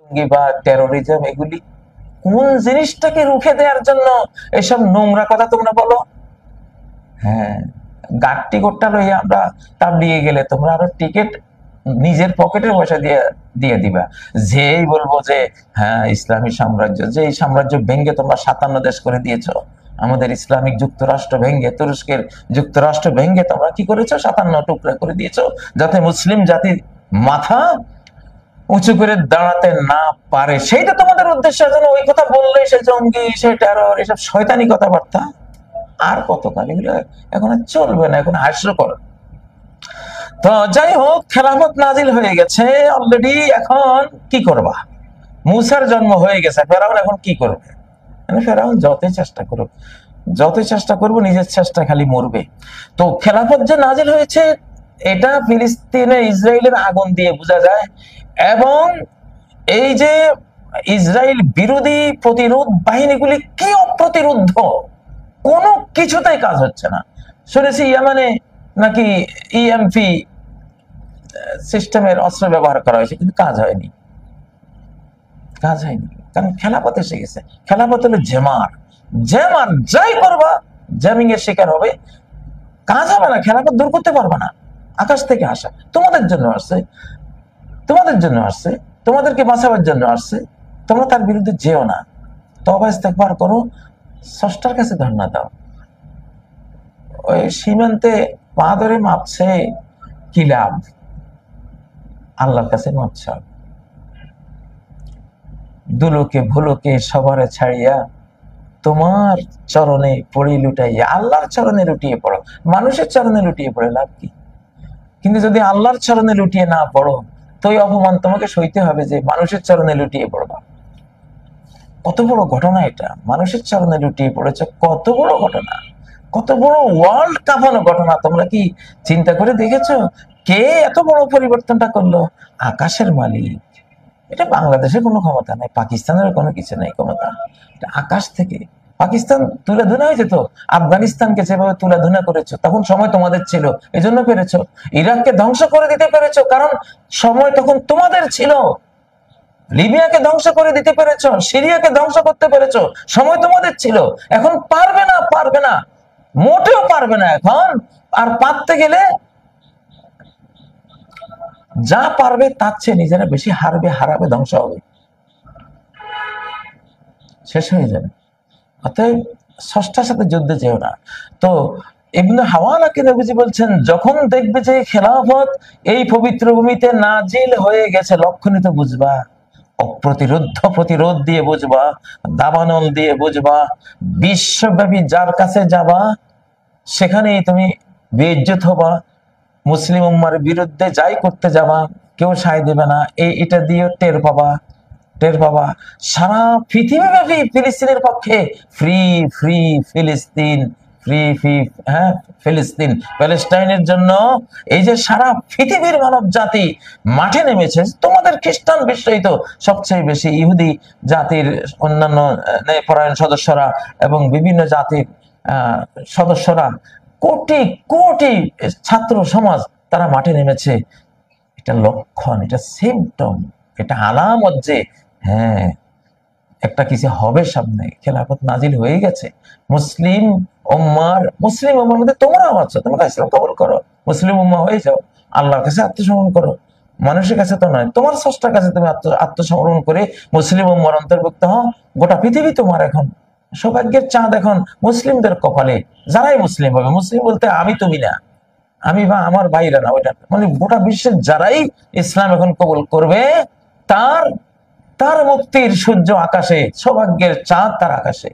জঙ্গি বা টেরোরিজম, এগুলি কোন জিনিসটাকে রুখে দেওয়ার জন্য এসব নোংরা কথা তোমরা বলো? হ্যাঁ, গাট্টি গোট্টা লইয়া আমরা তাবলিগে গেলে তোমরা আরো টিকিট নিজের পকেটের পয়সা দিয়ে দিয়ে দিবা। যেই বলবো যে হ্যাঁ ইসলামী সাম্রাজ্য, যে এই সাম্রাজ্য ভেঙ্গে তোমরা 57 দেশ করে দিয়েছো, আমাদের ইসলামিক যুক্তরাষ্ট্র ভেঙ্গে, তুরস্কের যুক্তরাষ্ট্র ভেঙ্গে তোমরা কি করেছো? 57 টুকরা করে দিয়েছো, যাতে মুসলিম জাতির মাথা উঁচু করে দাঁড়াতে না পারে। সেইটা তোমাদের উদ্দেশ্য। যেন ওই কথা বললে সে জঙ্গি, সে টেরর, এসব শয়তানি কথাবার্তা আর কতকাল, এগুলো এখন আর চলবে না, এখন হাস্যকর। তো যাই হোক, খেলাফত নাজিল হয়ে গেছে অলরেডি। এখন কি করবা? মুসার জন্ম হয়ে গেছে, ফেরাউন এখন কি করবে? মানে ফেরাউন যতই চেষ্টা করুক, যতই চেষ্টা করবো, নিজের চেষ্টা খালি মরবে। তো খেলাফত যে নাজিল হয়েছে, এটা ফিলিস্তিনে ইসরায়েলের আগুন দিয়ে বোঝা যায়। এবং এই যে ইসরায়েল বিরোধী প্রতিরোধ বাহিনীগুলি কি অপ্রতিরোধ, কোনো কিছুতেই কাজ হচ্ছে না। শুনেছি ইয়ামানে নাকি ইএমপি সিস্টেমের অস্ত্র ব্যবহার করা হয়েছে, কিন্তু কাজ হয়নি, কাজ হয়নি। কারণ খেলাফত এসে গেছে। খেলাফত হলো জেমার, জেমার যাই করবা জ্যামিং এর শিকার হবে, কাজ হবে না। খেলাফত দূর করতে পারবে না। আকাশ থেকে আসা, তোমাদের জন্য আসছে, তোমাদের জন্য আসছে, তোমাদেরকে বাঁচাবার জন্য আসছে। তোমরা তার বিরুদ্ধে যেও না, তওবা ইস্তেগফার করো, স্রষ্টার কাছে ধর্ণা দাও। ওই সীমান্তে পা ধরে মাপছে কি লাভ? আল্লাহর কাছে মাপছ। দুলোকে ভুলোকে সবারে ছাড়িয়া তোমার চরণে পড়ি লুটাইয়া। আল্লাহর চরণে লুটিয়ে পড়ো, মানুষের চরণে লুটিয়ে পড়ে লাভ কি? কিন্তু যদি আল্লাহর চরণে লুটিয়ে না পড়ো, তো এই অপমান তোমাকে সইতে হবে যে মানুষের চরণে লুটিয়ে পড়বা। কত বড় ঘটনা এটা! মানুষের চরণে লুটিয়ে পড়েছে, কত বড় ঘটনা, কত বড় ওয়ার্ল্ড কাঁপানো ঘটনা। তোমরা কি চিন্তা করে দেখেছো কে এত বড় পরিবর্তনটা করলো? আকাশের মালিক। এটা বাংলাদেশের কোনো ক্ষমতা নাই, পাকিস্তানের কোনো কিছু নাই ক্ষমতা, এটা আকাশ থেকে। পাকিস্তান তুলে ধুনা হয়ে যেত, আফগানিস্তানকে যেভাবে তুলে ধুনা করেছো, তখন সময় তোমাদের ছিল, এই জন্য পেরেছো। ইরাককে ধ্বংস করে দিতে পেরেছো, কারণ সময় তখন তোমাদের ছিল। লিবিয়াকে ধ্বংস করে দিতে পেরেছো, সিরিয়াকে ধ্বংস করতে পেরেছো, সময় তোমাদের ছিল। এখন পারবে না, পারবে না, মোটেও পারবে না এখন। আর পারতে গেলে যা পারবে তার চেয়ে নিজেরা বেশি হারবে, হারাবে, ধ্বংস হবে, শেষ হয়ে যাবে। অতএব স্রষ্টার সাথে যুদ্ধে যেও না। তো ইবনে হাওয়ালাকে নবীজি বলছেন, যখন দেখবে যে খেলাফত এই পবিত্র ভূমিতে নাজিল হয়ে গেছে, লক্ষণিত বুঝবা, প্রতিরোধ দিয়ে বুঝবা, দাবানল দিয়ে বুঝবা। বিশ্বব্যাপী যার কাছে যাবা সেখানেই তুমি বেইজ্জত হবা। মুসলিম উম্মার বিরুদ্ধে যাই করতে যাবা, কেউ সায় দেবে না, এটা দিয়ে টের পাবা, টের পাবা। সারা পৃথিবীব্যাপী ফিলিস্তিনের পক্ষে ফ্রি ফ্রি ফিলিস্তিন, ফ্রি ফ্রি, হ্যাঁ ফিলিস্তিন, প্যালেস্টাইনের জন্য এই যে সারা পৃথিবীর মানব জাতি মাঠে নেমেছে। তোমাদের খ্রিস্টান বিশ্বই তো সবচেয়ে বেশি, ইহুদি জাতির অন্যান্য ন্যায়পরায়ণ সদস্যরা এবং বিভিন্ন জাতির সদস্যরা, কোটি কোটি ছাত্র সমাজ তারা মাঠে নেমেছে। এটা লক্ষণ, এটা সিম্পটম, এটা আলামত যে হ্যাঁ একটা কিছু হবে সামনে। খেলাফত নাজিল হয়ে গেছে। মুসলিম উম্মার মধ্যে তোমরাও আছো, তোমরা ইসলাম কবুল করো, মুসলিম উম্মাহ হয়ে যাও, আল্লাহর কাছে আত্মসমর্পণ করো। মানুষের কাছে তো নয়, তোমার স্রষ্টার কাছে তুমি আত্মসমর্পণ করে মুসলিম উম্মার অন্তর্ভুক্ত হও। গোটা পৃথিবী তোমার এখন সৌভাগ্যের চাঁদ এখন মুসলিমদের কপালে, যারাই মুসলিম হবে। মুসলিম বলতে আমি তুমি না, আমি বা আমার ভাইরা না, ওইটা মানে গোটা বিশ্বের যারাই ইসলাম এখন কবুল করবে, তার মুক্তির সূর্য আকাশে, সৌভাগ্যের চাঁদ তার আকাশে।